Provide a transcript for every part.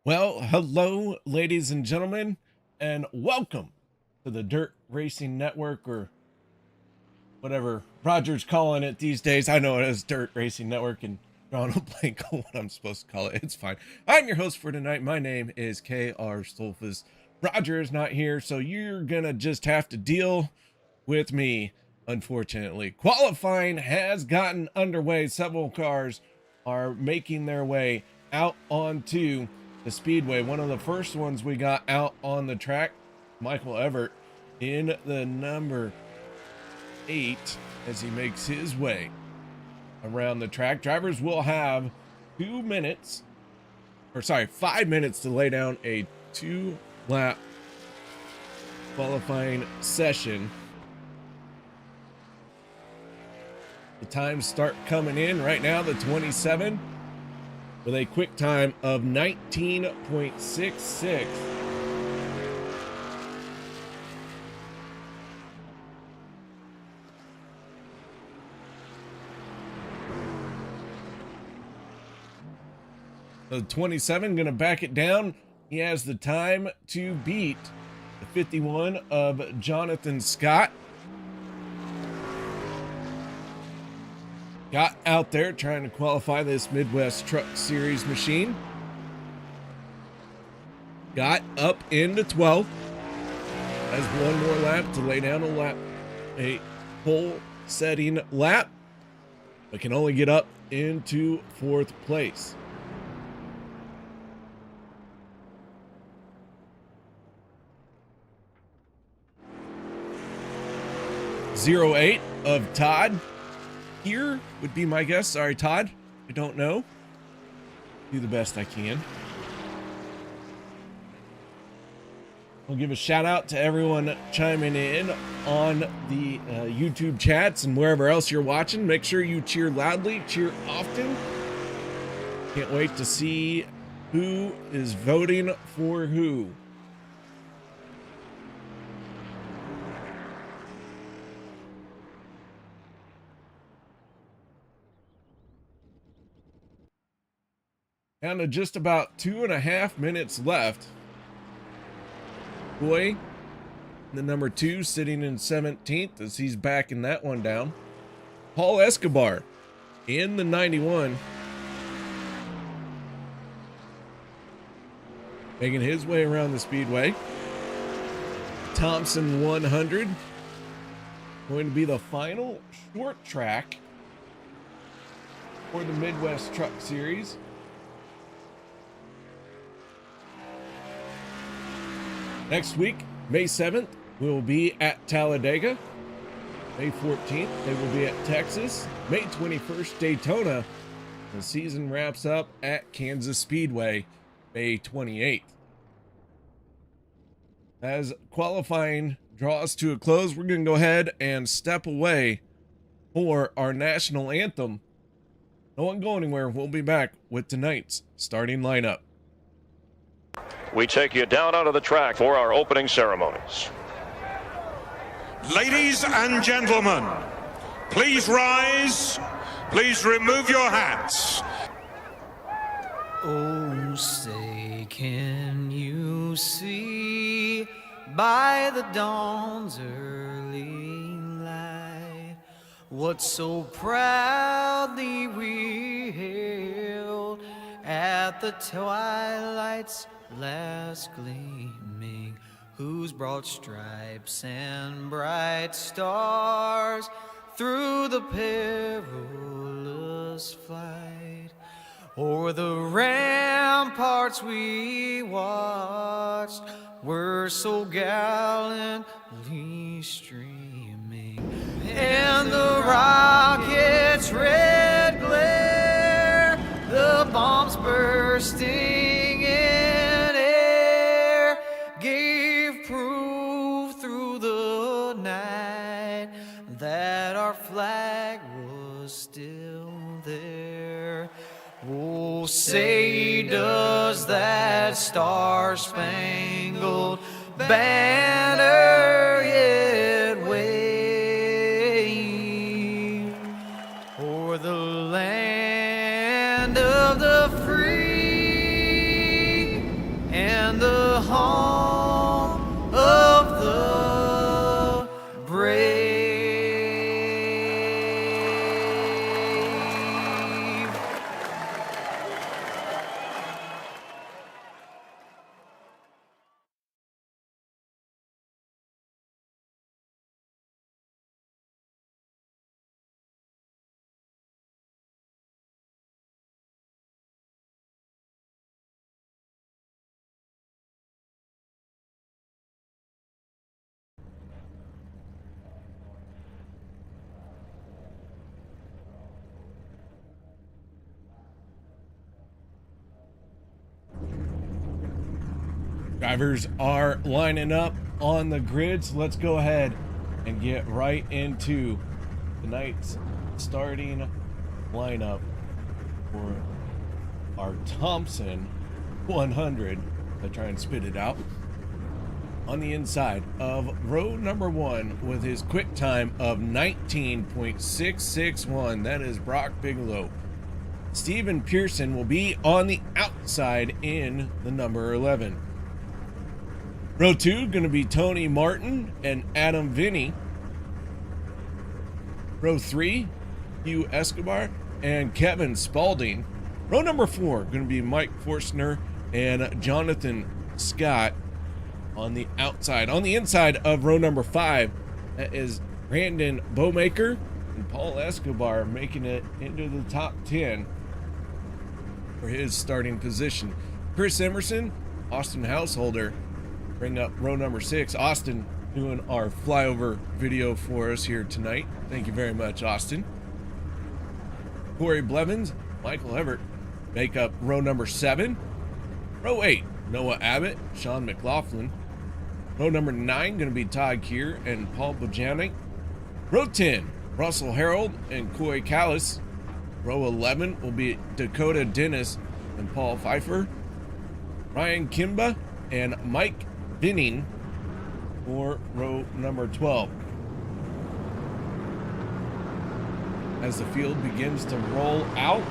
Well, hello, ladies and gentlemen, and welcome to the Dirt Racing Network, or whatever Roger's calling it these days. I know it is Dirt Racing Network, and drawing a blank on what I'm supposed to call it. It's fine. I'm your host for tonight. My name is KR Stolfus. Roger is not here, so you're gonna just have to deal with me, unfortunately. Qualifying has gotten underway. Several cars are making their way out onto the Speedway. One of the first ones we got out on the track, Michael Everett in the number 8 as he makes his way around the track. Drivers will have 5 minutes to lay down a 2-lap qualifying session. The times start coming in right now. The 27 with a quick time of 19.66. The 27 going to back it down. He has the time to beat the 51 of Jonathan Scott. Got out there trying to qualify this Midwest Truck Series machine. Got up into 12th. Has one more lap to lay down a pole setting lap, but can only get up into 4th place. .08 of Todd here would be my guess. Sorry, Todd. I don't know. Do the best I can. I'll give a shout out to everyone chiming in on the YouTube chats and wherever else you're watching. Make sure you cheer loudly, cheer often. Can't wait to see who is voting for who. Down to just about 2.5 minutes left. Boy, the number 2 sitting in 17th as he's backing that one down. Paul Escobar in the 91. Making his way around the Speedway. Thompson 100. Going to be the final short track for the Midwest Truck Series. Next week, May 7th, we will be at Talladega. May 14th, they will be at Texas. May 21st, Daytona. The season wraps up at Kansas Speedway, May 28th. As qualifying draws to a close, we're going to go ahead and step away for our national anthem. No one go anywhere. We'll be back with tonight's starting lineup. We take you down onto the track for our opening ceremonies. Ladies and gentlemen, please rise. Please remove your hats. Oh, say, can you see by the dawn's early light what so proudly we hailed at the twilight's last gleaming, whose broad stripes and bright stars through the perilous fight o'er the ramparts we watched were so gallantly streaming, and the rocket's red glare, the bombs bursting in air, gave proof through the night that our flag was still there. Oh, say does that star-spangled banner yet wave o'er the land of the free Drivers are lining up on the grids. Let's go ahead and get right into tonight's starting lineup for our Thompson 100. I try and spit it out. On the inside of row number 1 with his quick time of 19.661, that is Brock Bigelow. Steven Pearson will be on the outside in the number 11. Row 2 going to be Tony Martin and Adam Vinny. Row 3, Hugh Escobar and Kevin Spalding. Row number 4 going to be Mike Forstner and Jonathan Scott on the outside. On the inside of row number 5, that is Brandon Bowmaker and Paul Escobar, making it into the top 10 for his starting position. Chris Emerson, Austin Householder bring up row number 6. Austin doing our flyover video for us here tonight. Thank you very much, Austin. Corey Blevins, Michael Everett make up row number 7. Row 8, Noah Abbott, Sean McLaughlin. Row number 9 going to be Todd Keir and Paul Bojanic. Row 10, Russell Harold and Coy Callis. Row 11 will be Dakota Dennis and Paul Pfeiffer. Ryan Kimba and Mike Binning for row number 12. As the field begins to roll out,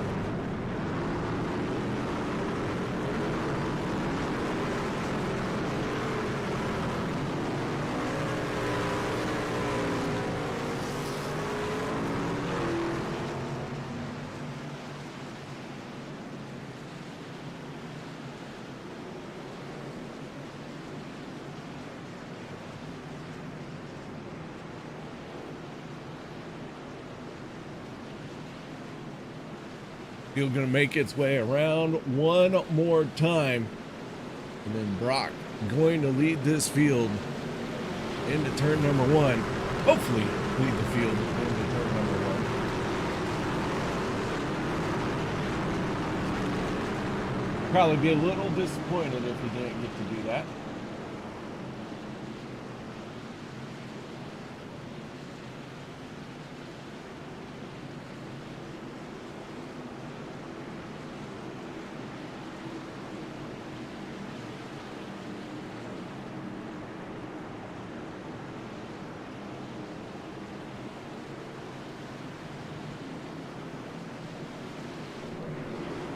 field going to make its way around one more time, and then Brock going to lead this field into turn number 1. Hopefully lead the field into turn number 1. Probably be a little disappointed if he didn't get to do that.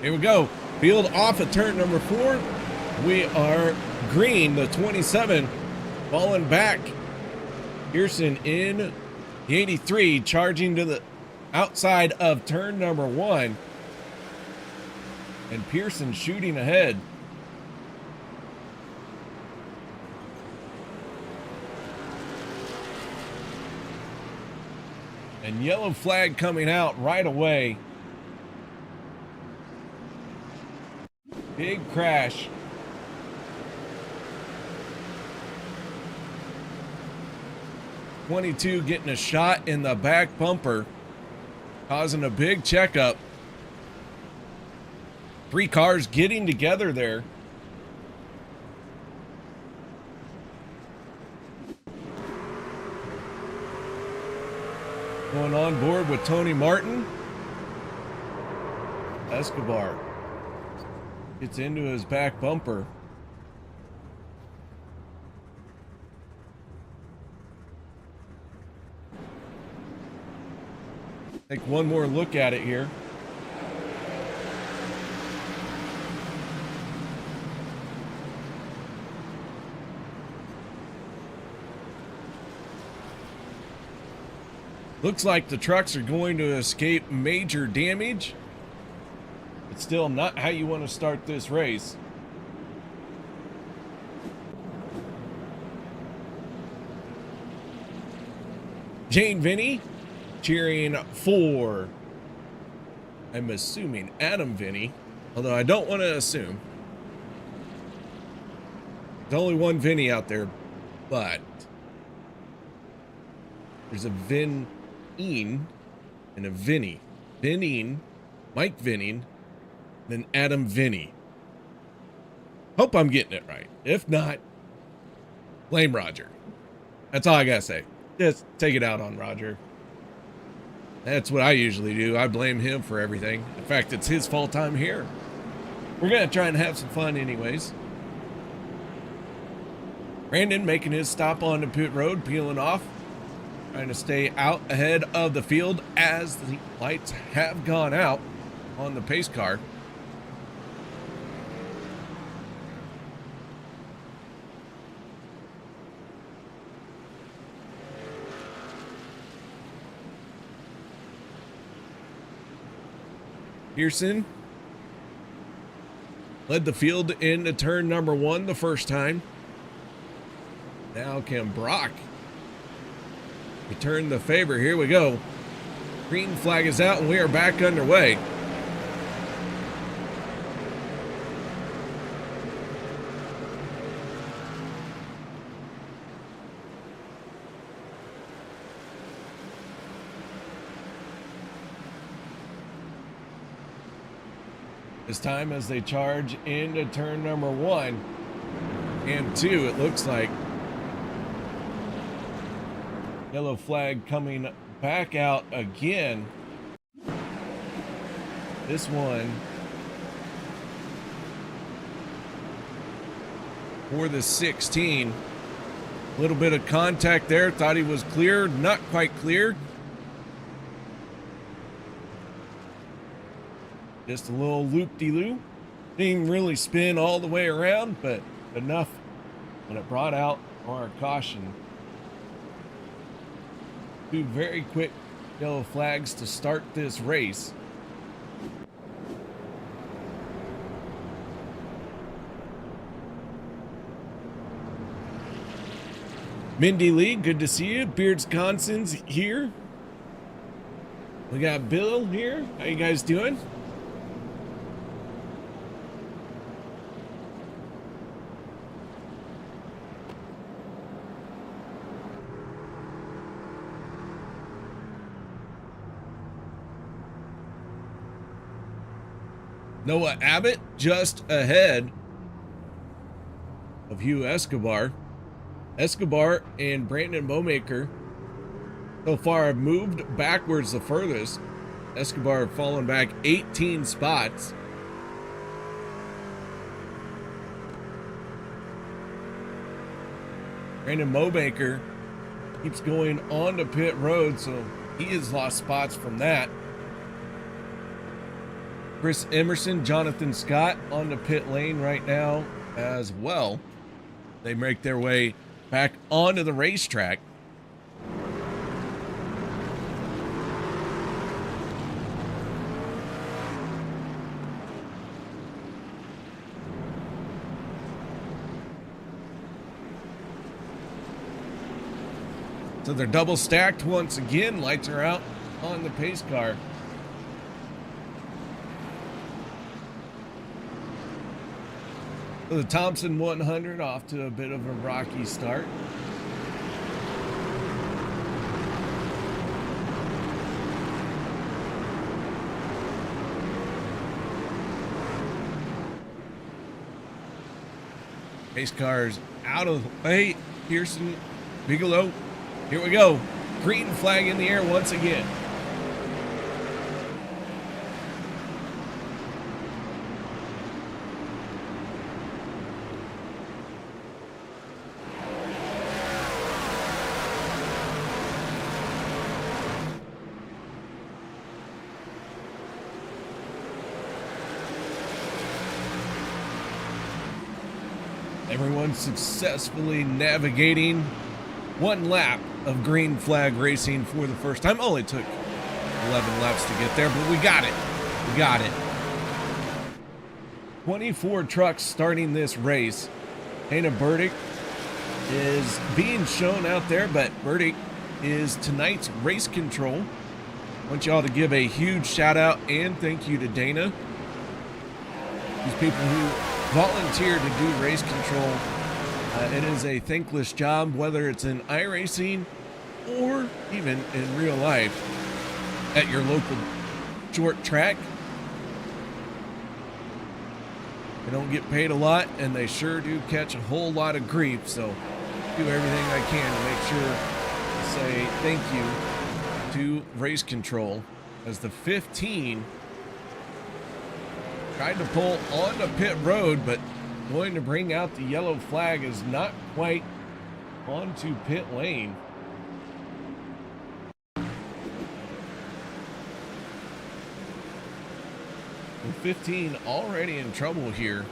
Here we go. Field off at turn number 4. We are green, the 27, falling back. Pearson in the 83, charging to the outside of turn number 1. And Pearson shooting ahead. And yellow flag coming out right away. Big crash. '22 getting a shot in the back bumper, causing a big checkup. 3 cars getting together there. Going on board with Tony Martin. Escobar gets into his back bumper. Take one more look at it here. Looks like the trucks are going to escape major damage. It's still not how you want to start this race. Jane Vinny cheering for, I'm assuming, Adam Vinny, although I don't want to assume. There's only one Vinny out there, but there's a Vin and a Vinny. Vinning, Mike Vinning, then Adam Vinny. Hope I'm getting it right. If not, blame Roger. That's all I gotta say. Just take it out on Roger. That's what I usually do. I blame him for everything. In fact, it's his fault I'm here. We're gonna try and have some fun anyways. Brandon making his stop on the pit road, peeling off, trying to stay out ahead of the field as the lights have gone out on the pace car. Pearson led the field into turn number 1 the first time. Now can Brock return the favor? Here we go. Green flag is out and we are back underway. This time as they charge into turn number 1 and 2, it looks like. Yellow flag coming back out again. This one for the 16. A little bit of contact there. Thought he was clear. Not quite clear. Just a little loop-de-loop. Didn't really spin all the way around, but enough when it brought out our caution. 2 very quick yellow flags to start this race. Mindy Lee, good to see you. Beards Conson's here. We got Bill here. How you guys doing? Noah Abbott just ahead of Hugh Escobar. Escobar and Brandon Bowmaker so far have moved backwards the furthest. Escobar fallen back 18 spots. Brandon Bowmaker keeps going on to pit road, so he has lost spots from that. Chris Emerson, Jonathan Scott on the pit lane right now as well. They make their way back onto the racetrack. So they're double stacked once again. Lights are out on the pace car. So the Thompson 100 off to a bit of a rocky start. Pace cars out of the way. Pearson, Bigelow. Here we go. Green flag in the air once again. Everyone successfully navigating one lap of green flag racing for the first time. Only took 11 laps to get there, but we got it. We got it. 24 trucks starting this race. Dana Burdick is being shown out there, but Burdick is tonight's race control. I want y'all to give a huge shout out and thank you to Dana. These people who volunteer to do race control. It is a thankless job, whether it's in iRacing or even in real life at your local short track. They don't get paid a lot, and they sure do catch a whole lot of grief, so do everything I can to make sure to say thank you to Race Control, as the 15 tried to pull onto pit road, but going to bring out the yellow flag is not quite onto pit lane. And 15 already in trouble here.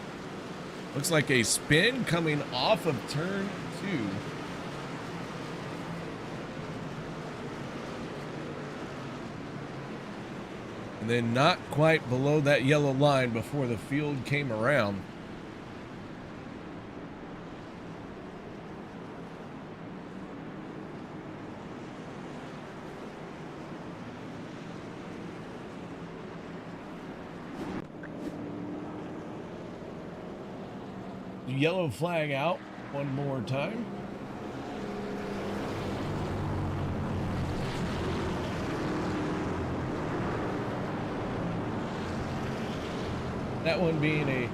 Looks like a spin coming off of turn 2. And then not quite below that yellow line before the field came around. Yellow flag out one more time. That one being a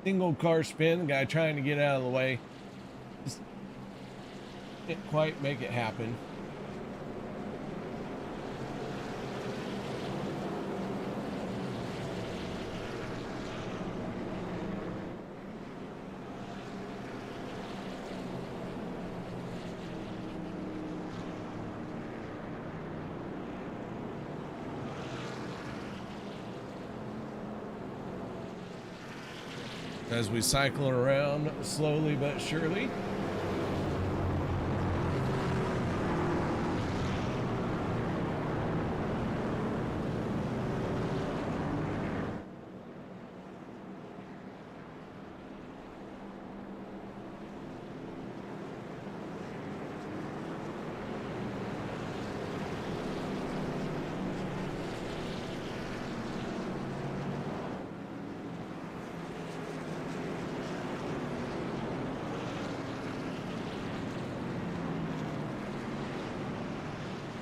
single car spin, the guy trying to get out of the way. Just didn't quite make it happen. As we cycle around slowly but surely.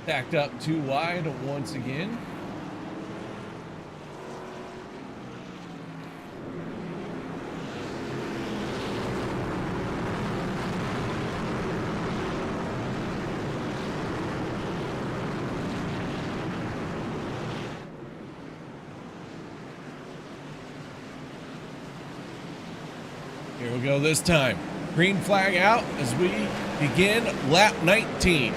Stacked up too wide once again. Here we go this time. Green flag out as we begin lap 19.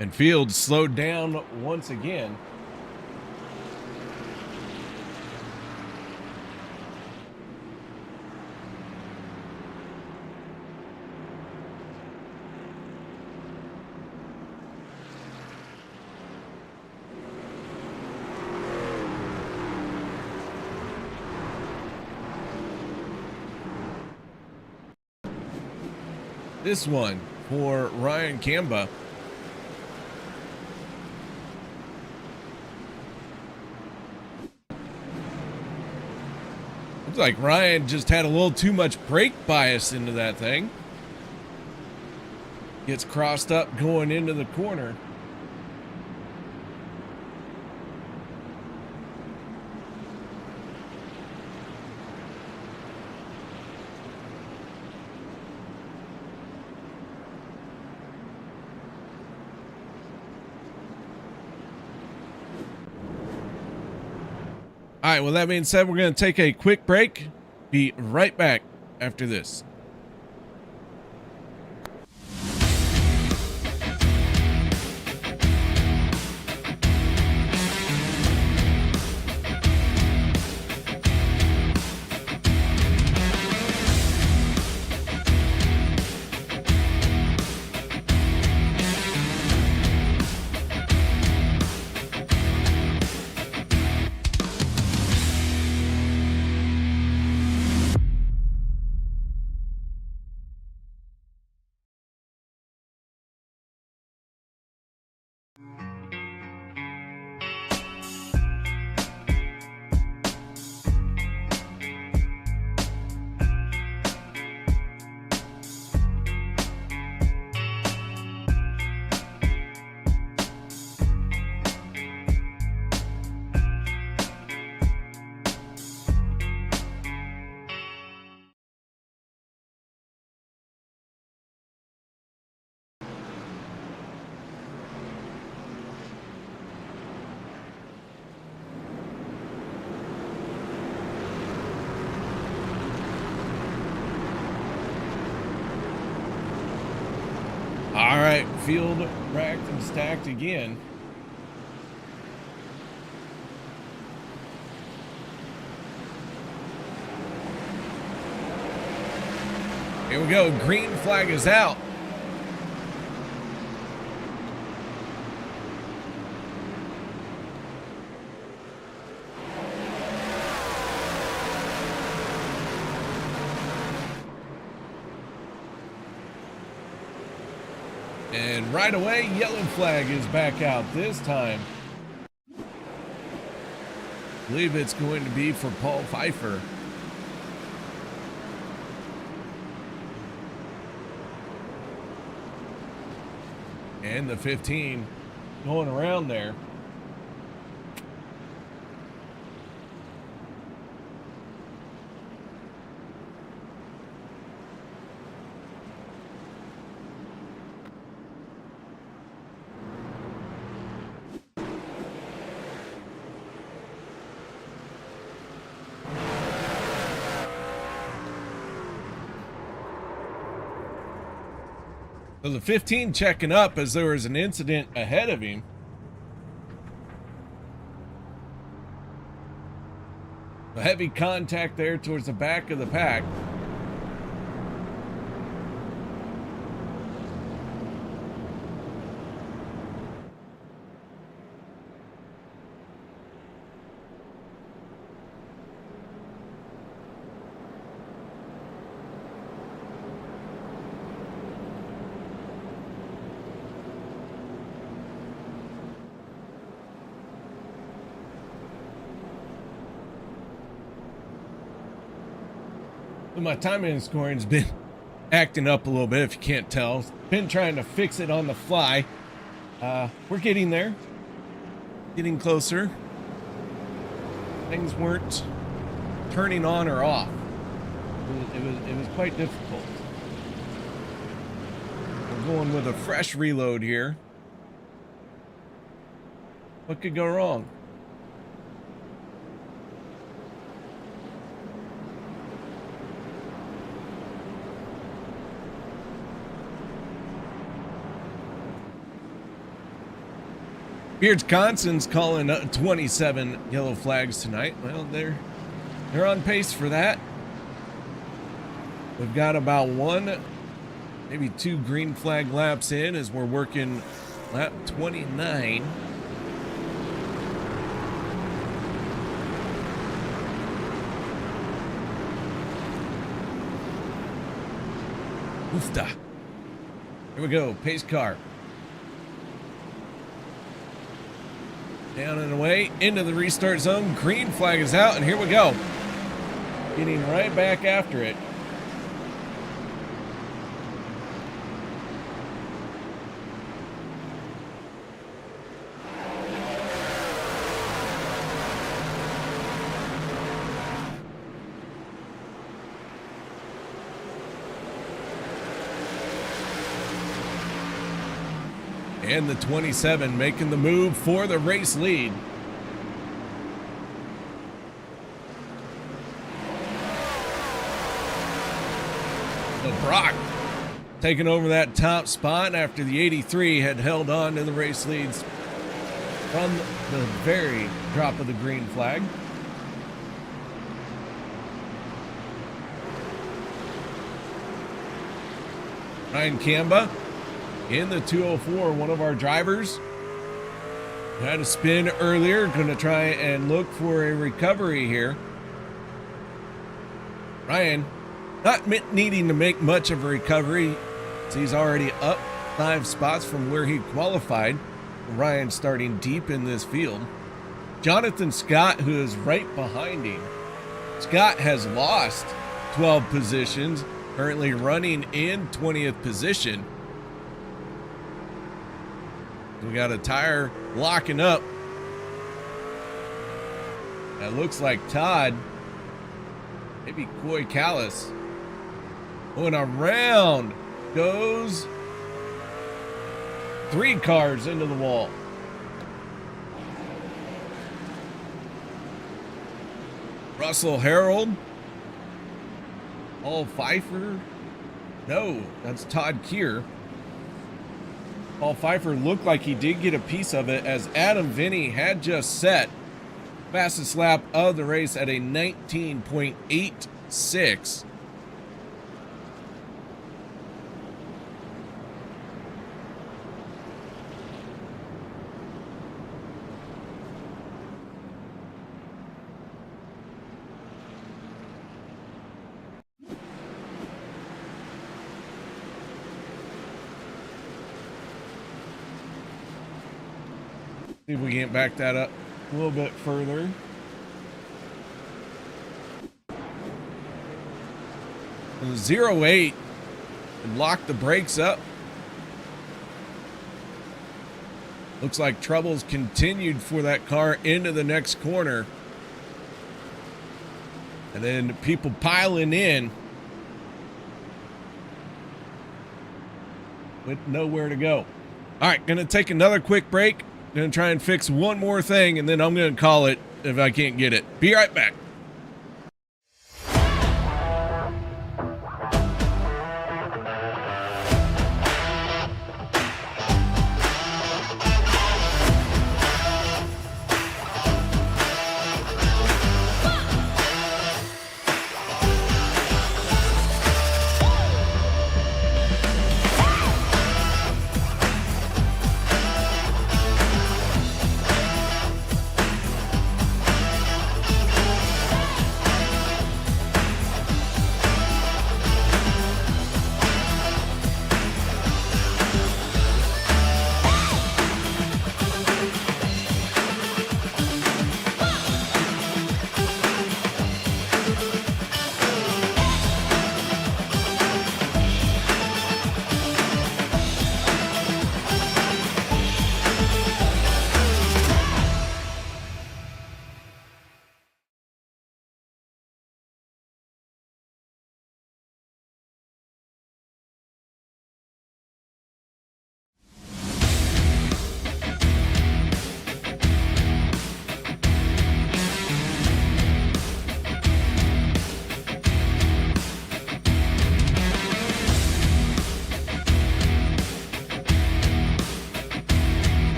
And Field slowed down once again. This one for Ryan Kamba. Looks like Ryan just had a little too much brake bias into that thing. Gets crossed up going into the corner. All right, well, that being said, we're going to take a quick break. Be right back after this. All right, field racked and stacked again. Here we go. Green flag is out. And right away, yellow flag is back out this time. I believe it's going to be for Paul Pfeiffer. And the 15 going around there. So the 15 checking up as there was an incident ahead of him. A heavy contact there towards the back of the pack. My timing and scoring's been acting up a little bit, if you can't tell. Been trying to fix it on the fly. We're getting there. Getting closer. Things weren't turning on or off. It was quite difficult. We're going with a fresh reload here. What could go wrong? Wisconsin's calling 27 yellow flags tonight. Well, they're on pace for that. We've got about one, maybe two green flag laps in as we're working lap 29. Oofda. Here we go, pace car. Down and away into the restart zone. Green flag is out, and here we go. Getting right back after it. And the 27 making the move for the race lead. So Brock taking over that top spot after the 83 had held on to the race leads from the very drop of the green flag. Ryan Kamba in the 204, one of our drivers had a spin earlier, gonna try and look for a recovery here. Ryan not needing to make much of a recovery, so he's already up 5 spots from where he qualified. Ryan starting deep in this field. Jonathan Scott, who is right behind him. Scott has lost 12 positions, currently running in 20th position. We got a tire locking up. That looks like Todd. Maybe Coy Callis. Going around goes 3 cars into the wall. Russell Harold. Paul Pfeiffer. No, that's Todd Keir. Paul Pfeiffer looked like he did get a piece of it, as Adam Vinny had just set fastest lap of the race at a 19.86. See if we can't back that up a little bit further. And 08 and lock the brakes up. Looks like troubles continued for that car into the next corner. And then people piling in with nowhere to go. All right, gonna take another quick break. Gonna try and fix one more thing, and then I'm gonna call it if I can't get it. Be right back.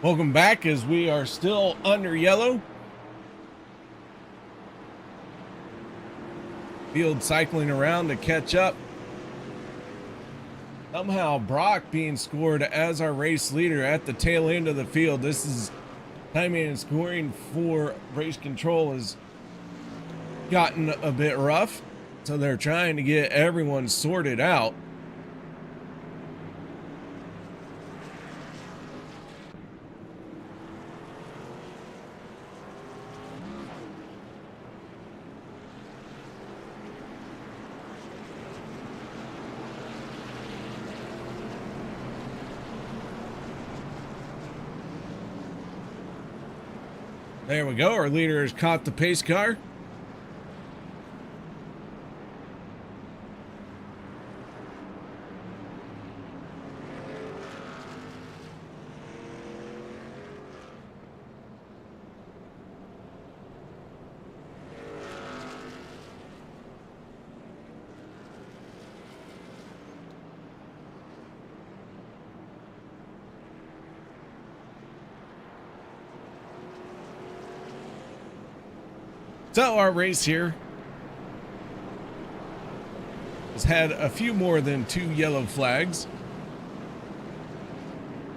Welcome back, as we are still under yellow. Field cycling around to catch up. Somehow Brock being scored as our race leader at the tail end of the field. This is timing and scoring for race control has gotten a bit rough, so they're trying to get everyone sorted out. There we go. Our leader has caught the pace car. So our race here has had a few more than 2 yellow flags,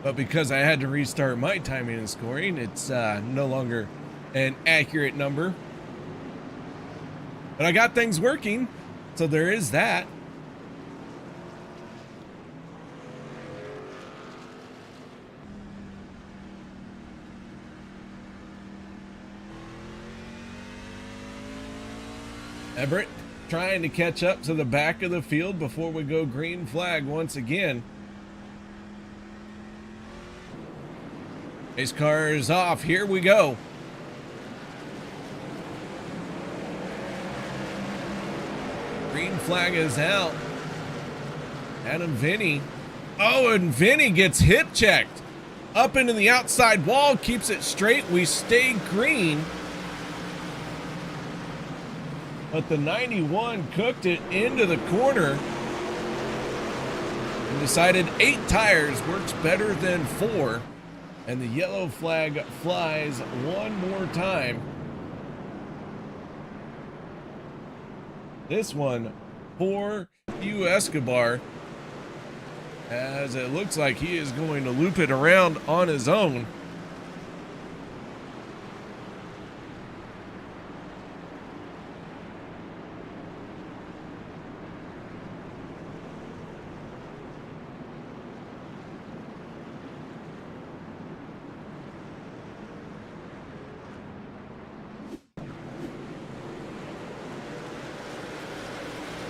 but because I had to restart my timing and scoring, it's no longer an accurate number. But I got things working, so there is that. Everett trying to catch up to the back of the field before we go green flag once again. Race car is off. Here we go. Green flag is out. Adam Vinny. Oh, and Vinny gets hip checked. Up into the outside wall, keeps it straight. We stay green. But the 91 cooked it into the corner and decided 8 tires works better than 4. And the yellow flag flies one more time. This one for Hugh Escobar, as it looks like he is going to loop it around on his own.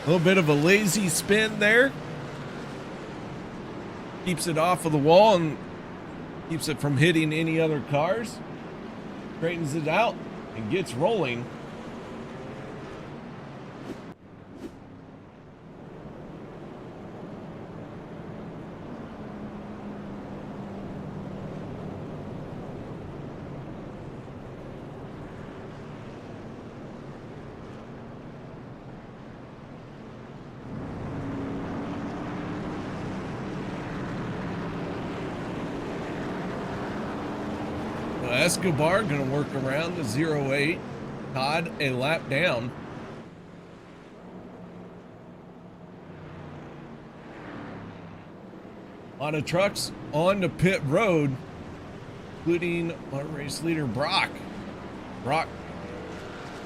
A little bit of a lazy spin there. Keeps it off of the wall and keeps it from hitting any other cars. Straightens it out and gets rolling. Escobar going to work around the 08. Todd a lap down. A lot of trucks on the pit road, including our race leader Brock. Brock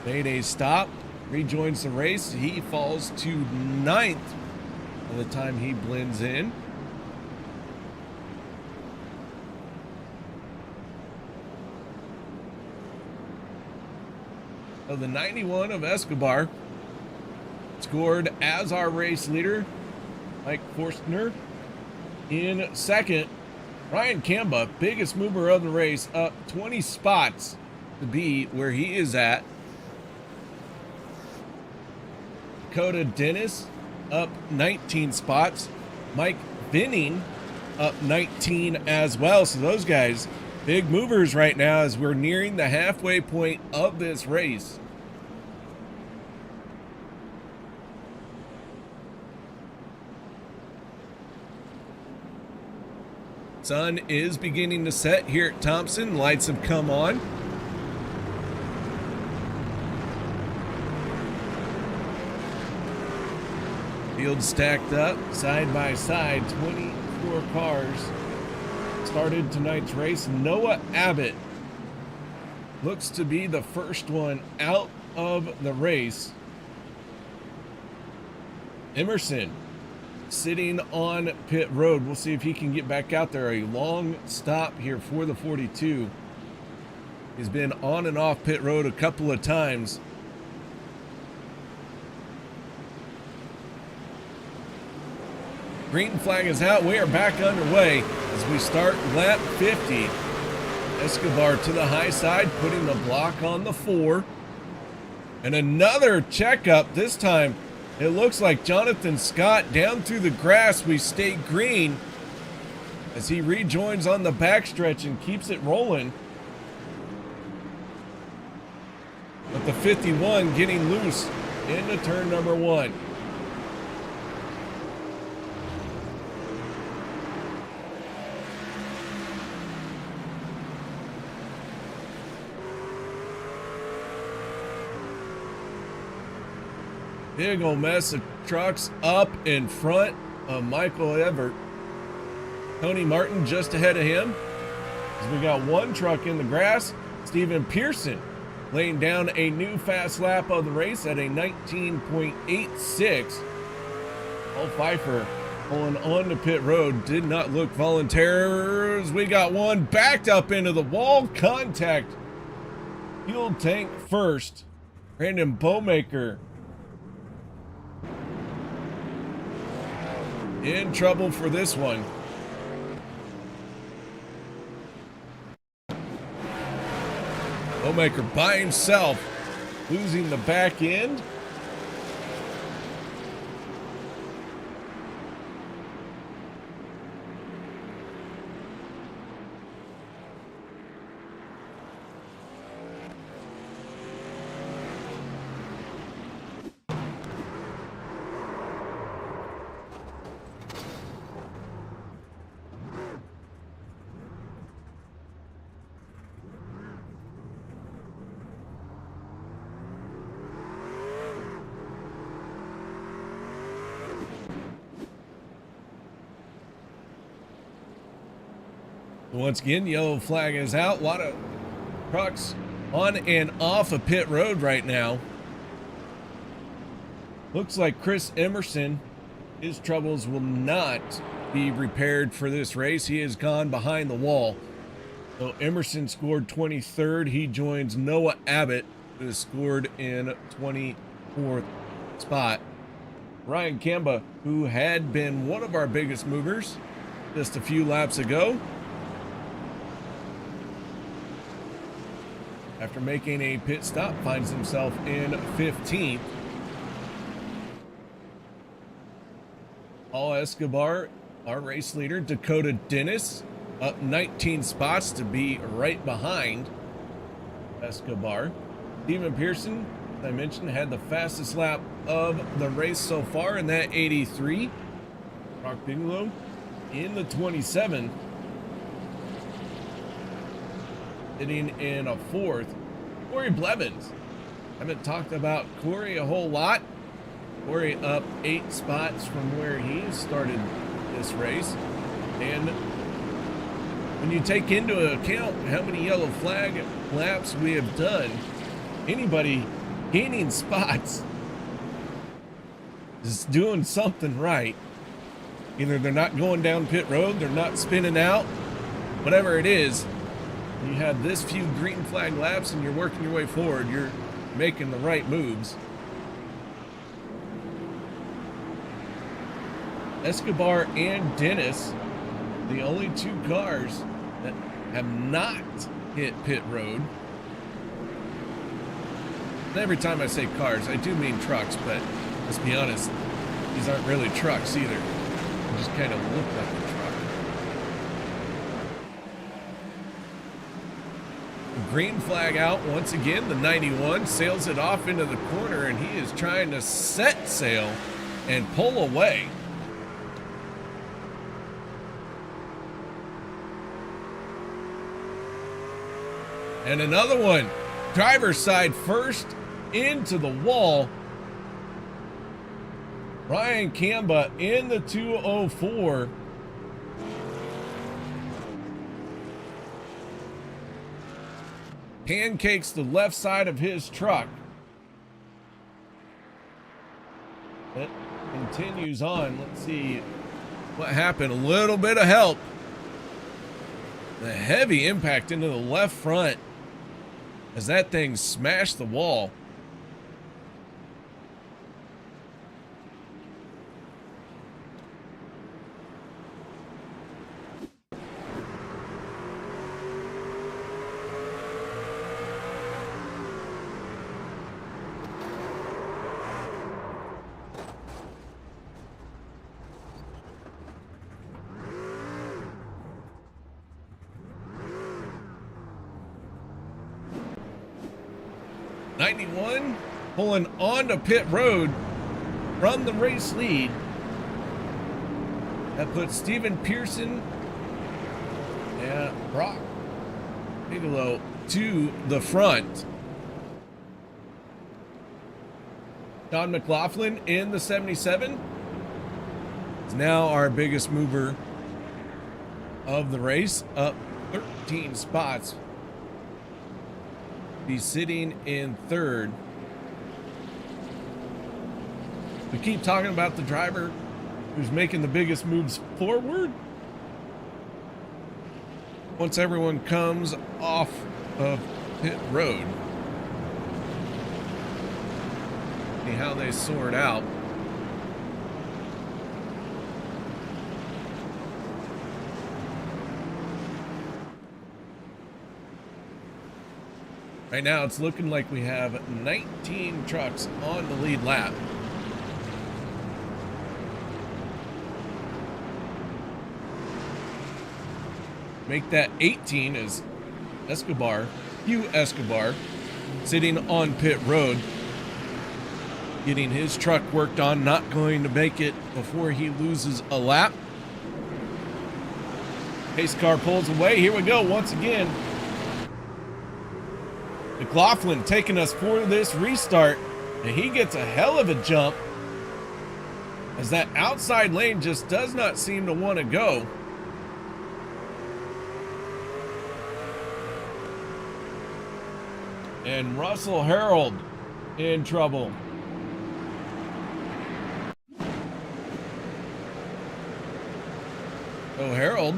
made a stop, rejoins the race. He falls to 9th by the time he blends in. So the 91 of Escobar scored as our race leader. Mike Forstner in second. Ryan Kamba, biggest mover of the race, up 20 spots to be where he is at. Dakota Dennis up 19 spots. Mike Vinning up 19 as well. So those guys, big movers right now as we're nearing the halfway point of this race. Sun is beginning to set here at Thompson. Lights have come on. Field stacked up side by side, 24 cars. Started tonight's race. Noah Abbott looks to be the first one out of the race. Emerson sitting on pit road. We'll see if he can get back out there. A long stop here for the 42. He's been on and off pit road a couple of times. Green flag is out. We are back underway as we start lap 50. Escobar to the high side, putting the block on the 4. And another checkup. This time it looks like Jonathan Scott down through the grass. We stay green as he rejoins on the backstretch and keeps it rolling. But the 51 getting loose into turn number 1. Big old mess of trucks up in front of Michael Everett. Tony Martin just ahead of him. As we got one truck in the grass. Steven Pearson laying down a new fast lap of the race at a 19.86. Paul Pfeiffer pulling on to pit road. Did not look voluntary as we got one backed up into the wall. Contact. Fuel tank first. Brandon Bowmaker in trouble for this one. Homemaker by himself, losing the back end. Once again, yellow flag is out. A lot of trucks on and off of pit road right now. Looks like Chris Emerson, his troubles will not be repaired for this race. He has gone behind the wall. So Emerson scored 23rd. He joins Noah Abbott, who has scored in 24th spot. Ryan Kamba, who had been one of our biggest movers just a few laps ago, after making a pit stop, finds himself in 15th. Paul Escobar, our race leader. Dakota Dennis up 19 spots to be right behind Escobar. Steven Pearson, as I mentioned, had the fastest lap of the race so far in that 83. Brock Bigelow in the 27. Sitting in a 4th. Corey Blevins. Haven't talked about Corey a whole lot. Corey up 8 spots from where he started this race. And when you take into account how many yellow flag laps we have done, anybody gaining spots is doing something right. Either they're not going down pit road, they're not spinning out, whatever it is. You have this few green flag laps and you're working your way forward, you're making the right moves. Escobar and Dennis, the only 2 cars that have not hit pit road. And every time I say cars, I do mean trucks, but let's be honest, these aren't really trucks either. They just kind of look like a truck. Green flag out once again. The 91 sails it off into the corner, and he is trying to set sail and pull away. And another one, driver's side first into the wall. Ryan Kamba in the 204. Pancakes the left side of his truck. It continues on. Let's see what happened. A little bit of help. The heavy impact into the left front as that thing smashed the wall. Pulling onto pit road from the race lead. That puts Steven Pearson and Brock Bigelow to the front. John McLaughlin in the 77 is now our biggest mover of the race, up 13 spots. He's sitting in 3rd. We keep talking about the driver who's making the biggest moves forward. Once everyone comes off of pit road, see how they sort out. Right now, it's looking like we have 19 trucks on the lead lap. Make that 18 is Hugh Escobar, sitting on pit road, getting his truck worked on, not going to make it before he loses a lap. Pace car pulls away. Here we go once again. McLaughlin taking us for this restart, and he gets a hell of a jump as that outside lane just does not seem to want to go. And Russell Harold in trouble. So Harold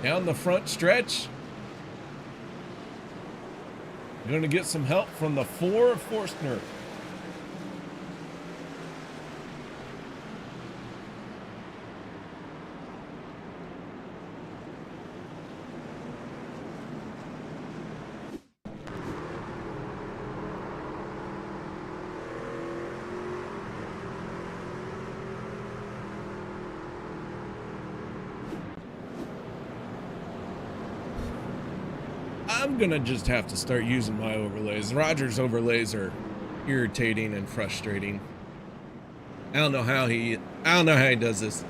down the front stretch. Going to get some help from the 4 Forstner. I'm gonna just have to start using my overlays. Roger's overlays are irritating and frustrating. I don't know how he does this.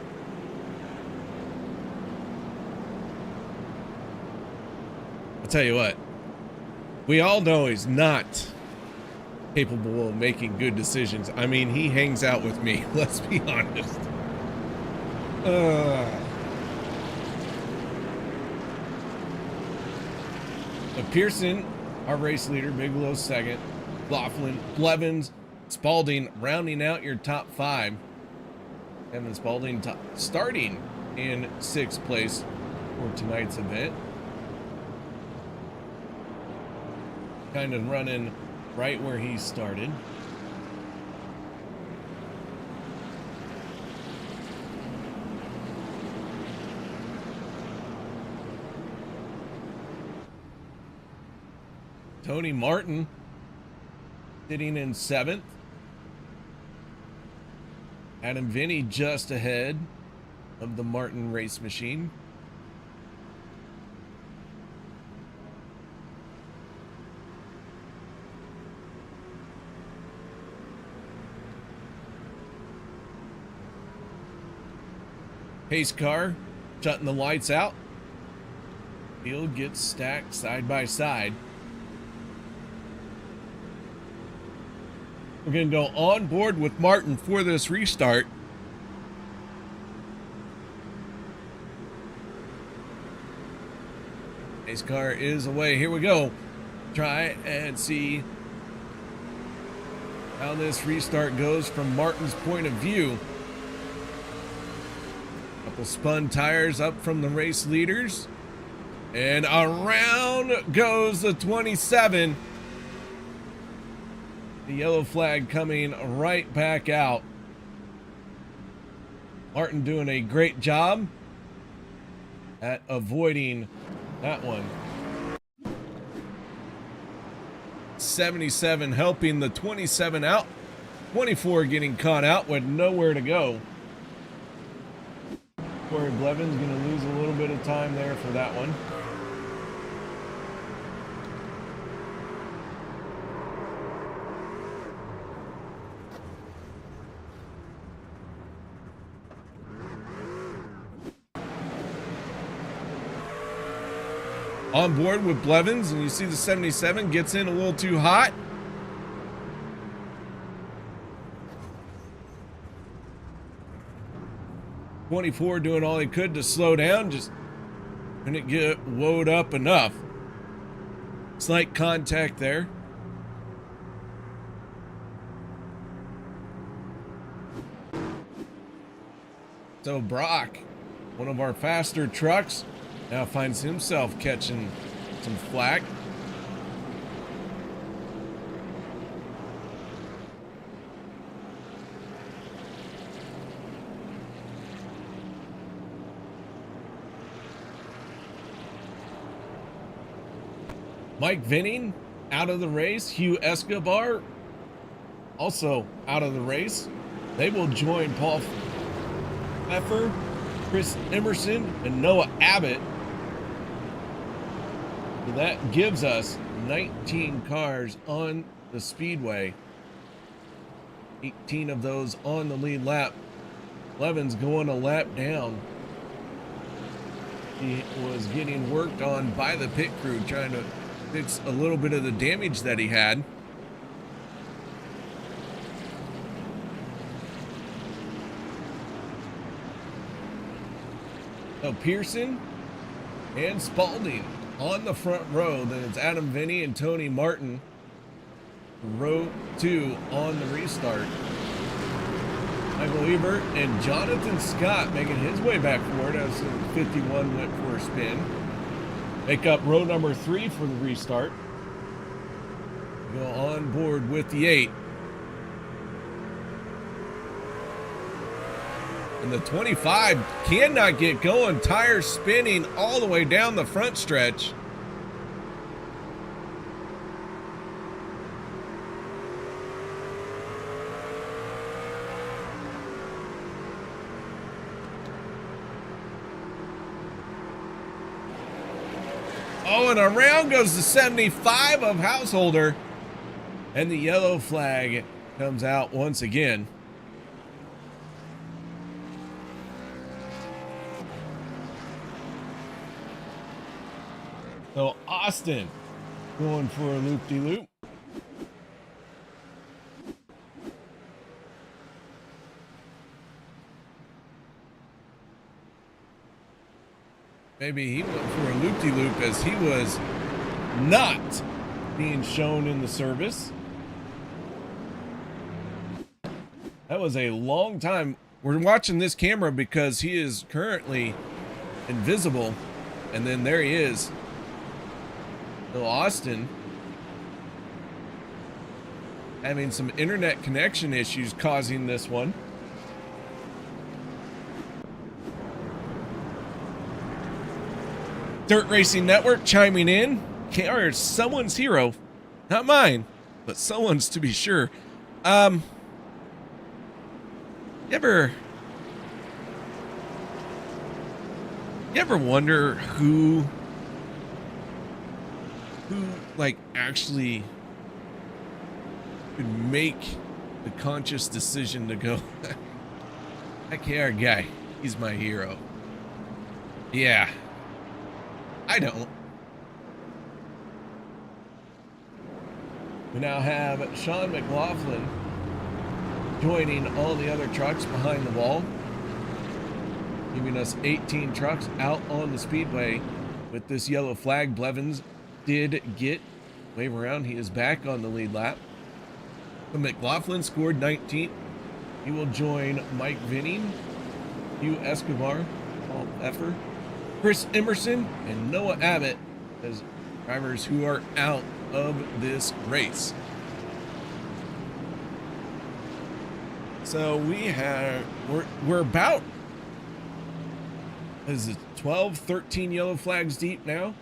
I'll tell you what, we all know he's not capable of making good decisions. I mean, he hangs out with me, let's be honest. Pearson, our race leader, Bigelow second, Laughlin, Blevins, Spalding rounding out your top 5. Kevin Spalding starting in 6th place for tonight's event. Kind of running right where he started. Tony Martin sitting in 7th. Adam Vinny just ahead of the Martin race machine. Pace car shutting the lights out. Field gets stacked side by side. We're going to go on board with Martin for this restart. Pace car is away. Here we go. Try and see how this restart goes from Martin's point of view. Couple spun tires up from the race leaders. And around goes the 27. The yellow flag coming right back out. Martin doing a great job at avoiding that one. 77 helping the 27 out. 24 getting caught out with nowhere to go. Corey Blevins going to lose a little bit of time there for that one. On board with Blevins, and you see the 77 gets in a little too hot. .24 doing all he could to slow down, just couldn't get woed up enough. Slight contact there. So Brock, one of our faster trucks, now finds himself catching some flack. Mike Vinning out of the race. Hugh Escobar also out of the race. They will join Paul Pfeffer, Chris Emerson, and Noah Abbott. So that gives us 19 cars on the Speedway. 18 of those on the lead lap. Levin's going a lap down. He was getting worked on by the pit crew, trying to fix a little bit of the damage that he had. So Pearson and Spalding on the front row. Then it's Adam Vinny and Tony Martin. Row 2 on the restart. Michael Ebert and Jonathan Scott making his way back forward as 51 went for a spin. Make up row number 3 for the restart. Go on board with the 8. And the 25 cannot get going. Tires spinning all the way down the front stretch. Oh, and around goes the 75 of Householder. And the yellow flag comes out once again. So Austin going for a loop-de-loop. Maybe he went for a loop-de-loop as he was not being shown in the service. That was a long time. We're watching this camera because he is currently invisible. And then there he is. So Austin having some internet connection issues causing this one. Dirt Racing Network chiming in. KR is someone's hero. Not mine, but someone's to be sure. You ever wonder who like actually could make the conscious decision to go, that KR guy, he's my hero? Yeah. I don't. We now have Sean McLaughlin joining all the other trucks behind the wall, giving us 18 trucks out on the Speedway with this yellow flag. Blevins did get wave around. He is back on the lead lap. So McLaughlin scored 19th. He will join Mike Vinning, Hugh Escobar, Paul Pfeffer, Chris Emerson, and Noah Abbott as drivers who are out of this race. So we're about, is it 12, 13 yellow flags deep now?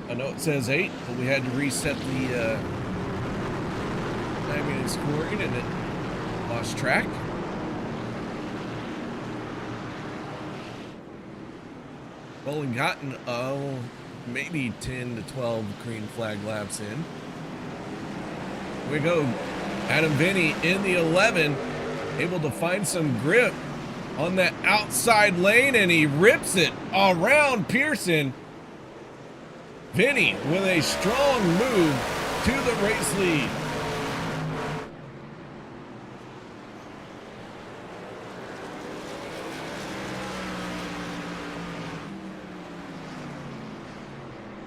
I know it says 8, but we had to reset the timing and scoring, and it lost track. Well, we've gotten, maybe 10 to 12 green flag laps in. Here we go. Adam Vinny in the 11, able to find some grip on that outside lane, and he rips it around Pearson. Vinny with a strong move to the race lead.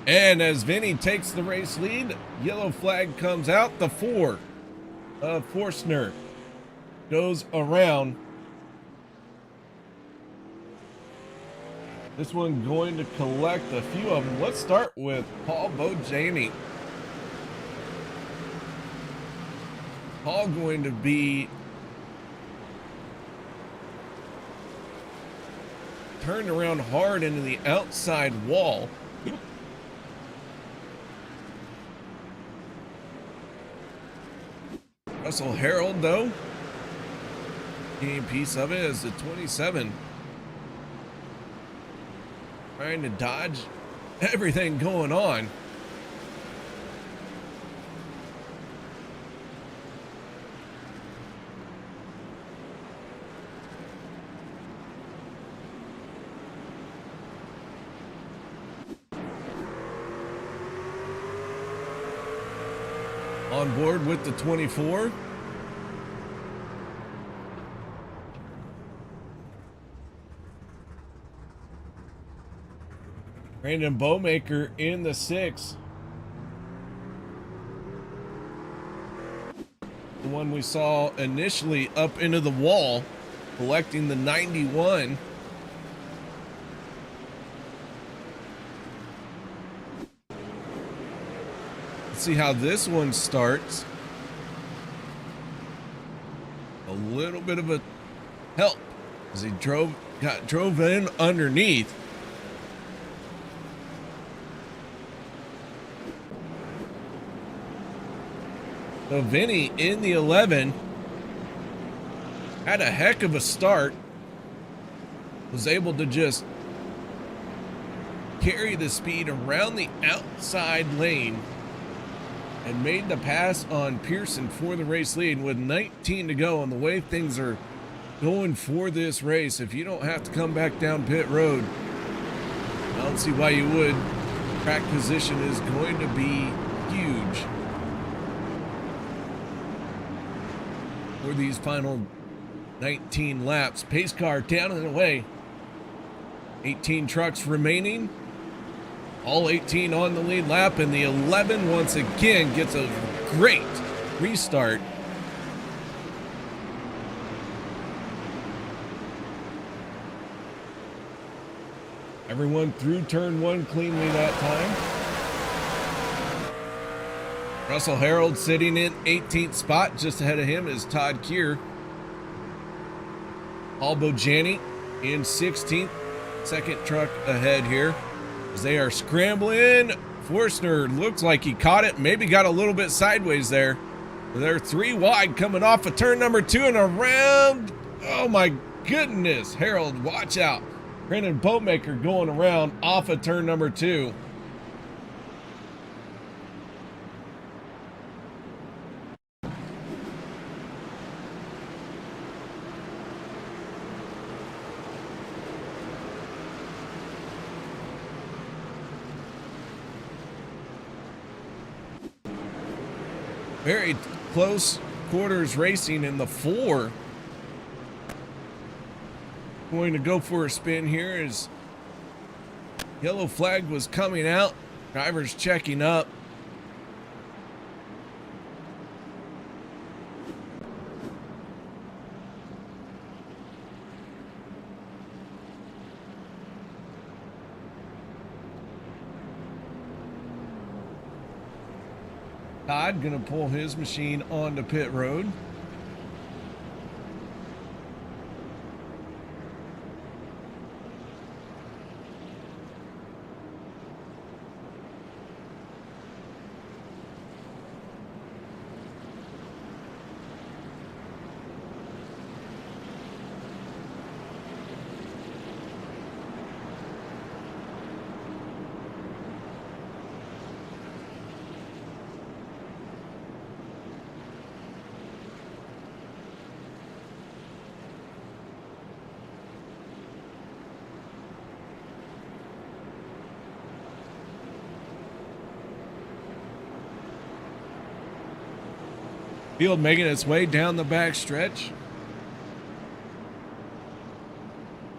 And as Vinny takes the race lead, yellow flag comes out. The 4 of Forstner goes around. This one going to collect a few of them. Let's start with Paul Bojani. Paul going to be turned around hard into the outside wall. Russell Harold, though, getting a piece of it as the 27. Trying to dodge everything going on. On board with the 24. Brandon Bowmaker in the 6. The one we saw initially up into the wall, collecting the 91. Let's see how this one starts. A little bit of a help as he drove in underneath. So Vinny in the 11 had a heck of a start. Was able to just carry the speed around the outside lane and made the pass on Pearson for the race lead with 19 to go. And the way things are going for this race, if you don't have to come back down pit road, I don't see why you would. Track position is going to be huge for these final 19 laps. Pace car down and away. 18 trucks remaining. All 18 on the lead lap, and the 11 once again gets a great restart. Everyone through turn 1 cleanly that time. Russell Harold sitting in 18th spot. Just ahead of him is Todd Keir. Paul Bojani in 16th. Second truck ahead here. As they are scrambling. Forstner looks like he caught it. Maybe got a little bit sideways there. They're 3 wide coming off of turn number 2 and around. Oh my goodness. Harold, watch out. Brandon Boatmaker going around off of turn number 2. Very close quarters racing in the 4. Going to go for a spin here as yellow flag was coming out. Drivers checking up. Todd gonna pull his machine onto pit road. Field making its way down the back stretch.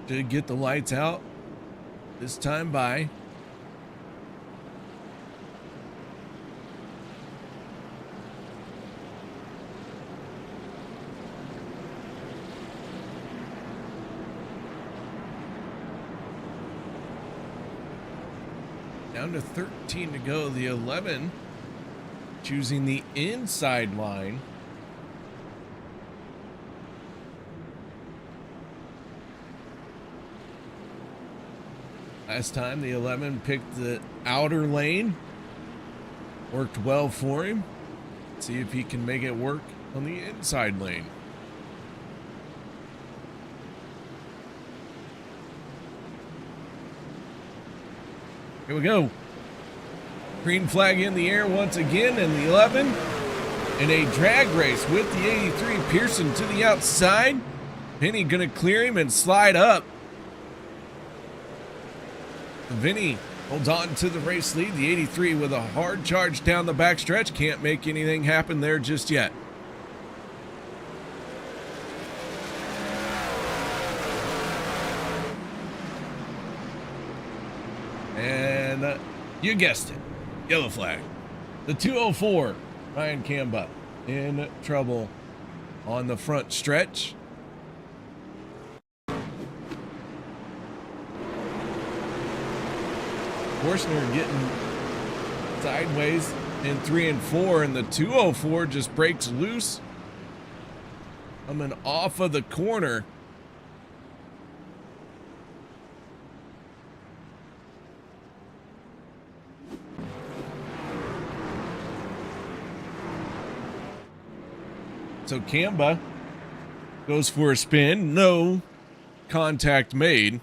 Did get the lights out this time by. Down to 13 to go. The 11 choosing the inside line. Last time the 11 picked the outer lane. Worked well for him. See if he can make it work on the inside lane. Here we go. Green flag in the air once again in the 11. In a drag race with the 83, Pearson to the outside. Vinny gonna clear him and slide up. Vinny holds on to the race lead. The 83 with a hard charge down the backstretch. Can't make anything happen there just yet. And you guessed it, yellow flag. The 204, Ryan Camba in trouble on the front stretch. Forstner getting sideways in 3 and 4, and the 204 just breaks loose, coming off of the corner. So Camba goes for a spin, no contact made.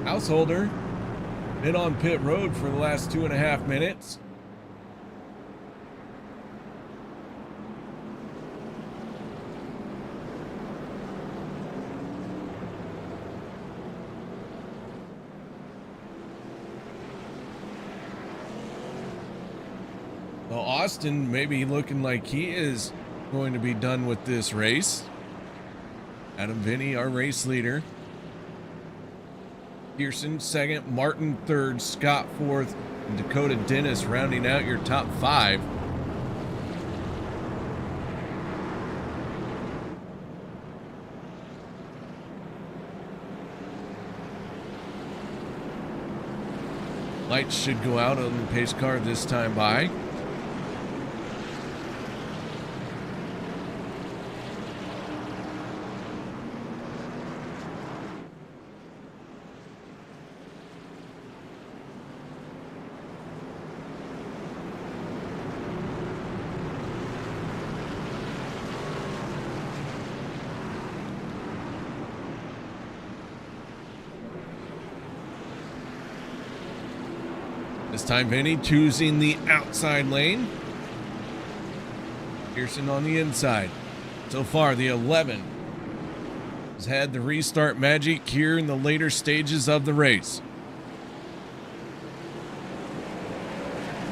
Householder been on pit road for the last 2.5 minutes. Well, Austin maybe looking like he is going to be done with this race. Adam Vinny, our race leader. Pearson second, Martin third, Scott fourth, and Dakota Dennis rounding out your top 5. Lights should go out on the pace car this time by. This time Vinny choosing the outside lane. Pearson on the inside. So far the 11 has had the restart magic here in the later stages of the race.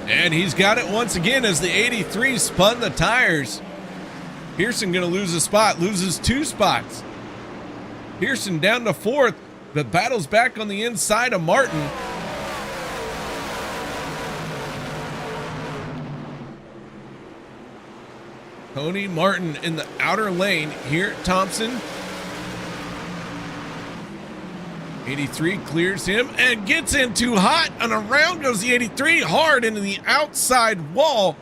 And he's got it once again as the 83 spun the tires. Pearson gonna lose a spot, loses 2 spots. Pearson down to 4th, but battles back on the inside of Martin. Tony Martin in the outer lane here at Thompson. 83 clears him and gets in too hot, and around goes the 83 hard into the outside wall,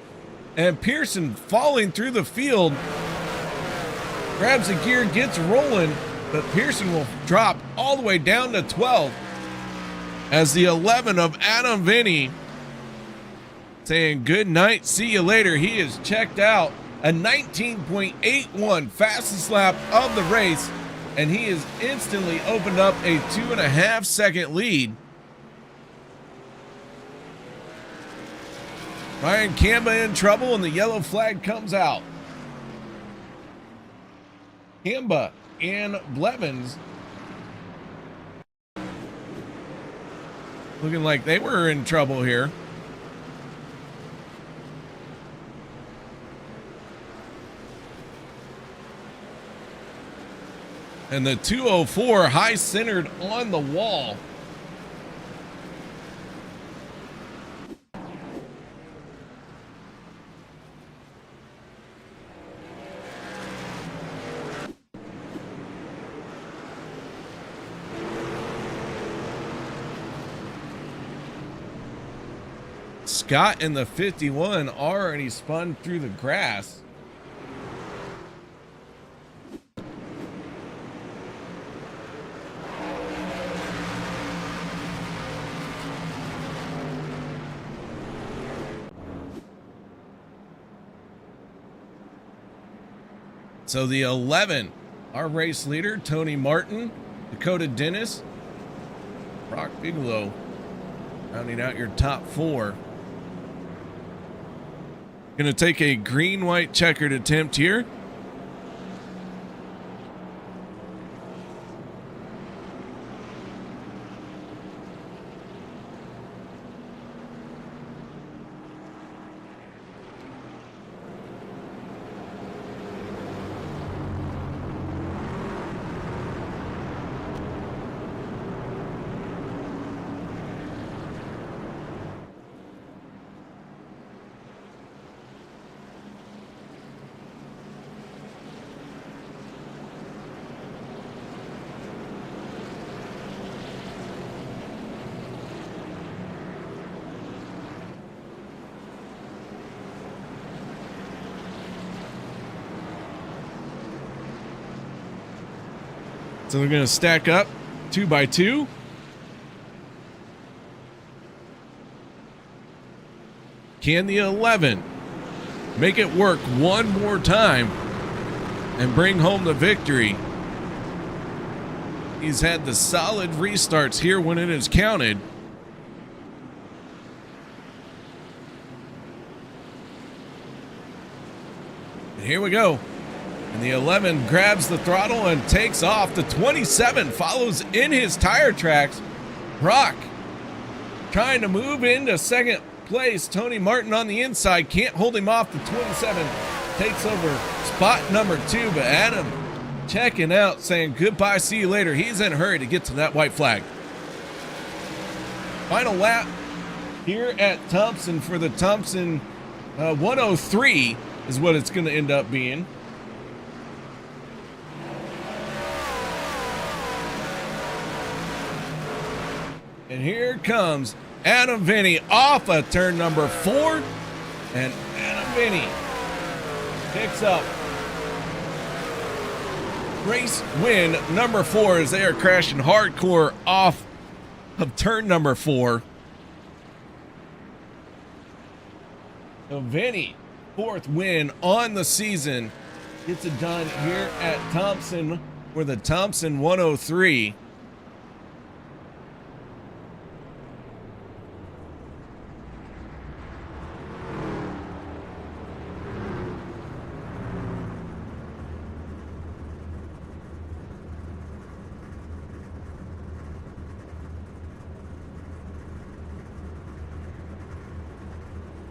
and Pearson falling through the field. Grabs the gear, gets rolling, but Pearson will drop all the way down to 12 as the 11 of Adam Vinny saying good night, see you later. He is checked out. A 19.81 fastest lap of the race, and he has instantly opened up a 2.5 second lead. Ryan Camba in trouble, and the yellow flag comes out. Camba and Blevins looking like they were in trouble here. And the 204 high centered on the wall. Scott in the 51 already spun through the grass. So the 11, our race leader, Tony Martin, Dakota Dennis, Brock Bigelow, rounding out your top 4. Gonna take a green, white checkered attempt here. So they're going to stack up 2 by 2. Can the 11 make it work one more time and bring home the victory? He's had the solid restarts here when it is counted. And here we go. And the 11 grabs the throttle and takes off. The 27 follows in his tire tracks. Brock trying to move into second place. Tony Martin on the inside can't hold him off. The 27 takes over spot number 2, but Adam checking out, saying goodbye, see you later. He's in a hurry to get to that white flag. Final lap here at Thompson for the Thompson 103 is what it's going to end up being. And here comes Adam Vinny off of turn number 4. And Adam Vinny picks up race win number 4 as they are crashing hardcore off of turn number 4. So Vinny, 4th win on the season, gets it done here at Thompson for the Thompson 103.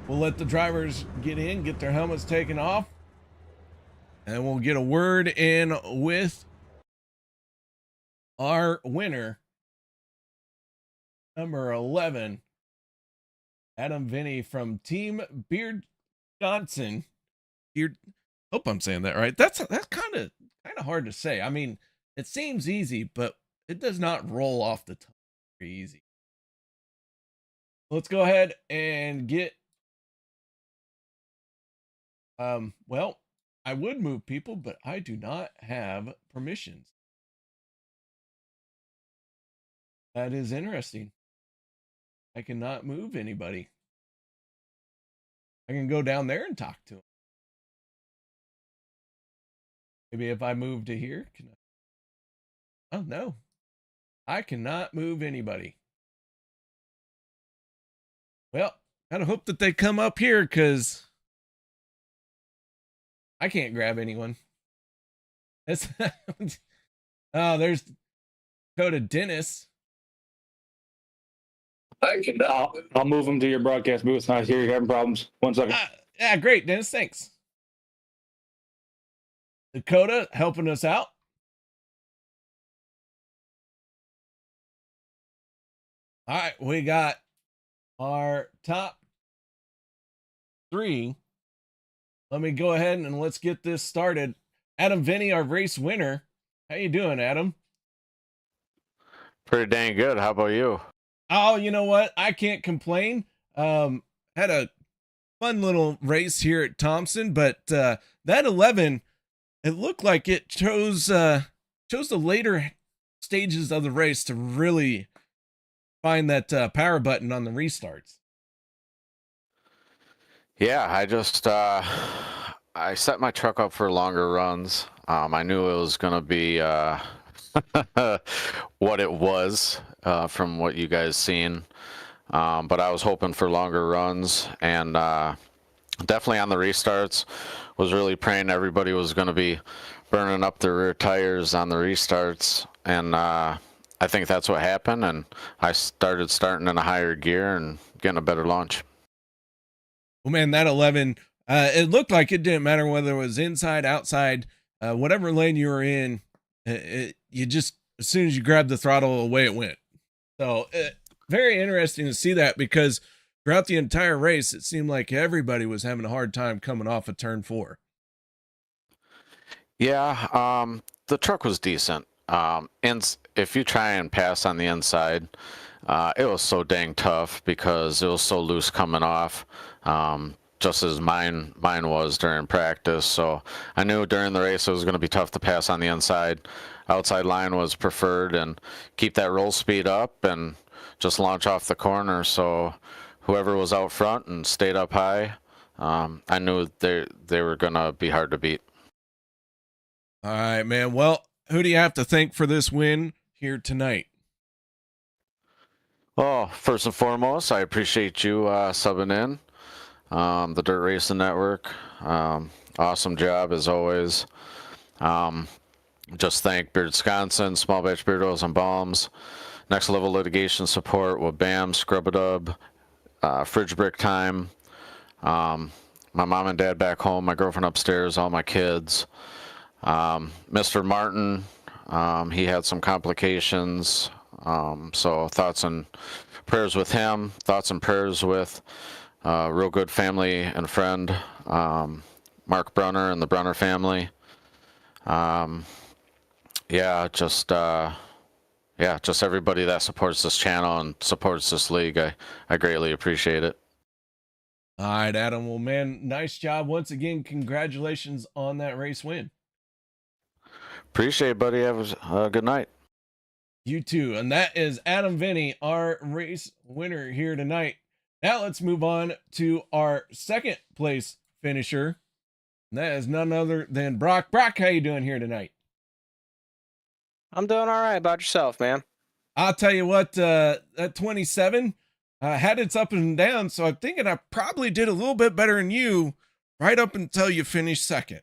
We'll let the drivers get in, get their helmets taken off, and we'll get a word in with our winner, number 11, Adam Vinny from Team Beard Johnson. Hope I'm saying that right. That's kind of hard to say. I mean, it seems easy, but it does not roll off the tongue very easy. Let's go ahead and get. Well, I would move people, but I do not have permissions. That is interesting. I cannot move anybody. I can go down there and talk to them. Maybe if I move to here, can I? Oh, no. I cannot move anybody. Well, gotta hope that they come up here because I can't grab anyone. That's oh, there's Dakota Dennis. I'll move them to your broadcast booth. I hear you're having problems. 1 second. Yeah, great, Dennis. Thanks. Dakota helping us out. All right, we got our top 3. Let me go ahead and let's get this started. Adam Vinny, our race winner. How you doing, Adam? Pretty dang good. How about you? Oh, you know what? I can't complain. Had had a fun little race here at Thompson, but that 11, it looked like it chose the later stages of the race to really find that power button on the restarts. Yeah, I just I set my truck up for longer runs. I knew it was gonna be what it was from what you guys seen, but I was hoping for longer runs, and definitely on the restarts was really praying everybody was going to be burning up their rear tires on the restarts, and I think that's what happened, and I starting in a higher gear and getting a better launch. Well, man, that 11, it looked like it didn't matter whether it was inside, outside, whatever lane you were in, you just, as soon as you grabbed the throttle, away it went. So very interesting to see that, because throughout the entire race, it seemed like everybody was having a hard time coming off of turn 4. Yeah, the truck was decent. And if you try and pass on the inside, it was so dang tough because it was so loose coming off, just as mine was during practice. So I knew during the race it was going to be tough to pass on the inside. Outside line was preferred, and keep that roll speed up and just launch off the corner. So whoever was out front and stayed up high, I knew they were going to be hard to beat. All right, man. Well, who do you have to thank for this win here tonight? Oh, first and foremost, I appreciate you subbing in. The Dirt Racing Network. Awesome job as always. Just thank Beard Wisconsin, Small Batch Beard Oils and Balms, Next Level Litigation Support with BAM, Scrub-A-Dub, Fridge Brick Time, my mom and dad back home, my girlfriend upstairs, all my kids, Mr. Martin, he had some complications, so thoughts and prayers with him, thoughts and prayers with real good family and friend, Mark Brunner and the Brunner family. Just everybody that supports this channel and supports this league. I greatly appreciate it. All right, Adam. Well, man, nice job. Once again, congratulations on that race win. Appreciate it, buddy. Have a good night. You too. And that is Adam Vinny, our race winner here tonight. Now let's move on to our second place finisher. And that is none other than Brock. Brock, how you doing here tonight? I'm doing all right. About yourself, man? I'll tell you what, that 27 had its up and down, so I'm thinking I probably did a little bit better than you right up until you finished second.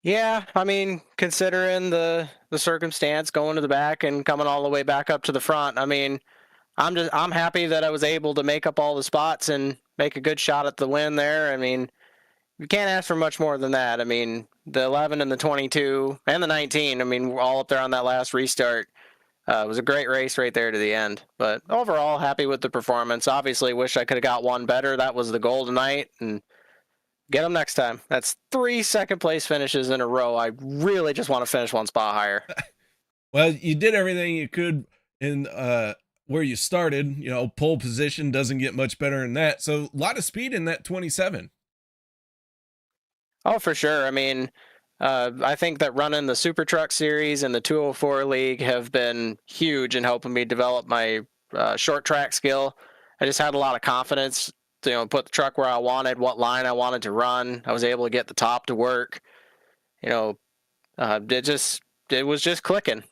Yeah, I mean, considering the circumstance, going to the back and coming all the way back up to the front, I mean, I'm happy that I was able to make up all the spots and make a good shot at the win there. I mean, you can't ask for much more than that. I mean, the 11 and the 22 and the 19, I mean, we're all up there on that last restart. It was a great race right there to the end. But overall, happy with the performance. Obviously, wish I could have got one better. That was the goal tonight, and get them next time. That's 3 second-place finishes in a row. I really just want to finish one spot higher. Well, you did everything you could in where you started. You know, pole position doesn't get much better than that. So a lot of speed in that 27. Oh, for sure. I mean, I think that running the Super Truck Series and the 204 League have been huge in helping me develop my short track skill. I just had a lot of confidence to, put the truck where I wanted, what line I wanted to run. I was able to get the top to work. It was just clicking.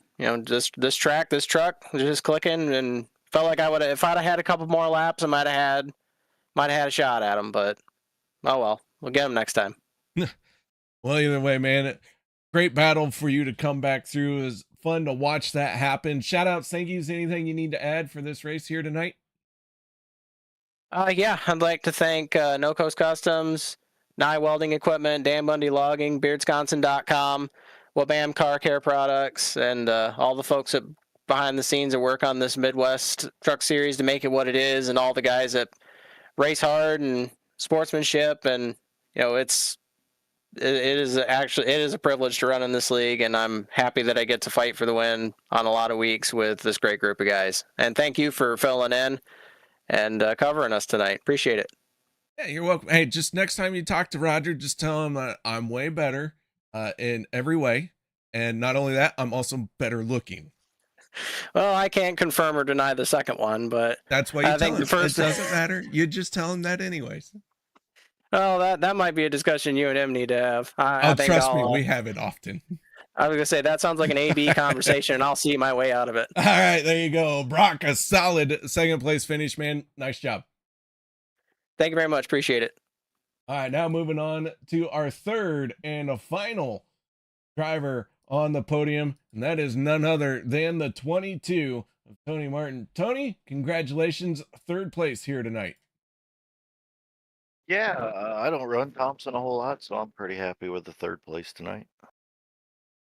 Just this truck was just clicking, and felt like I would have, if I'd have had a couple more laps, I might have had a shot at them. But oh well, we'll get them next time. Well, either way, man, great battle for you to come back through. It was fun to watch that happen. Shout outs, thank yous. Anything you need to add for this race here tonight? Yeah, I'd like to thank No Coast Customs, Nye Welding Equipment, Dan Bundy Logging, BeardsConsin.com, Wabam Car Care Products, and all the folks that behind the scenes that work on this Midwest Truck Series to make it what it is, and all the guys that race hard and sportsmanship, and it is a privilege to run in this league, and I'm happy that I get to fight for the win on a lot of weeks with this great group of guys. And thank you for filling in. and covering us tonight. Appreciate it. Yeah, you're welcome. Hey, just next time you talk to Roger, just tell him I'm way better in every way. And not only that, I'm also better looking. Well, I can't confirm or deny the second one, but that's why you I tell think him. the first It doesn't matter. You just tell him that anyways. Well, that might be a discussion you and him need to have. I think trust me, we have it often. I was gonna say that sounds like an AB conversation, and I'll see my way out of it. All right, there you go, Brock. A solid second place finish, man. Nice job. Thank you very much. Appreciate it. All right, now moving on to our third and a final driver on the podium, and that is none other than the 22 of Tony Martin. Tony, congratulations, third place here tonight. Yeah, I don't run Thompson a whole lot, so I'm pretty happy with the third place tonight.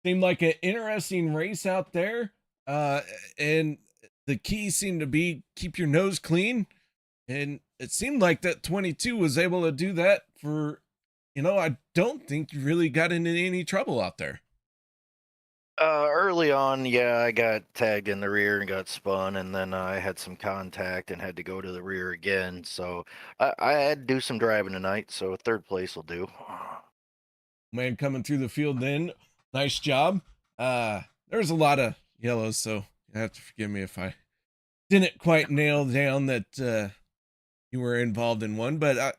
Seemed like an interesting race out there, and the key seemed to be keep your nose clean, and it seemed like that 22 was able to do that for, I don't think you really got into any trouble out there. Early on, yeah, I got tagged in the rear and got spun, and then I had some contact and had to go to the rear again. So I had to do some driving tonight, so third place will do. Man, coming through the field then, nice job. There's a lot of yellows, so you have to forgive me if I didn't quite nail down that you were involved in one, but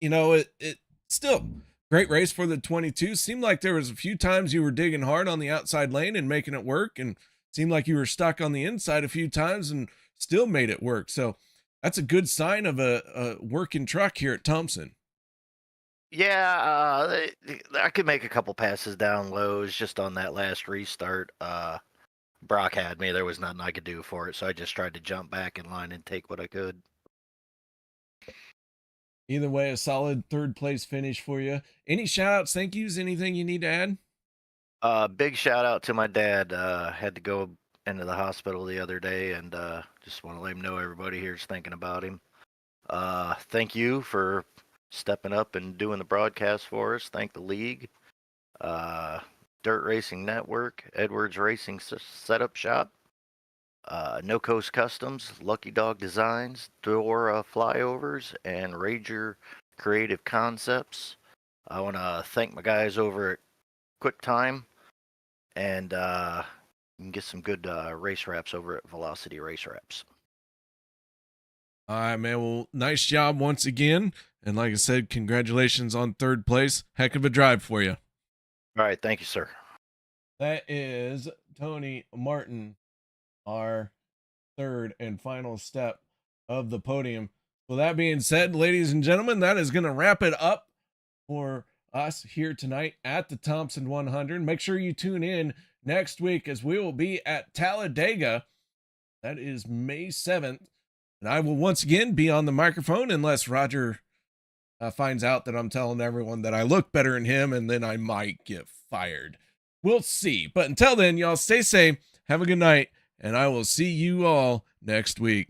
it still great race for the 22. Seemed like there was a few times you were digging hard on the outside lane and making it work, and seemed like you were stuck on the inside a few times and still made it work. So that's a good sign of a working truck here at Thompson. Yeah, I could make a couple passes down lows just on that last restart. Brock had me. There was nothing I could do for it, so I just tried to jump back in line and take what I could. Either way, a solid third place finish for you. Any shout outs, thank yous, anything you need to add? Big shout out to my dad. Had to go into the hospital the other day, and just want to let him know everybody here's thinking about him. Thank you for stepping up and doing the broadcast for us. Thank the league, Dirt Racing Network, Edwards Racing Setup Shop, No Coast Customs, Lucky Dog Designs, Dora Flyovers, and Rager Creative Concepts. I want to thank my guys over at QuickTime, and you can get some good race wraps over at Velocity Race Wraps. All right, man. Well, nice job once again. And like I said, congratulations on third place. Heck of a drive for you. All right. Thank you, sir. That is Tony Martin, our third and final step of the podium. Well, that being said, ladies and gentlemen, that is going to wrap it up for us here tonight at the Thompson 100. Make sure you tune in next week as we will be at Talladega. That is May 7th. And I will once again be on the microphone unless Roger finds out that I'm telling everyone that I look better than him, and then I might get fired. We'll see. But until then, y'all stay safe. Have a good night, and I will see you all next week.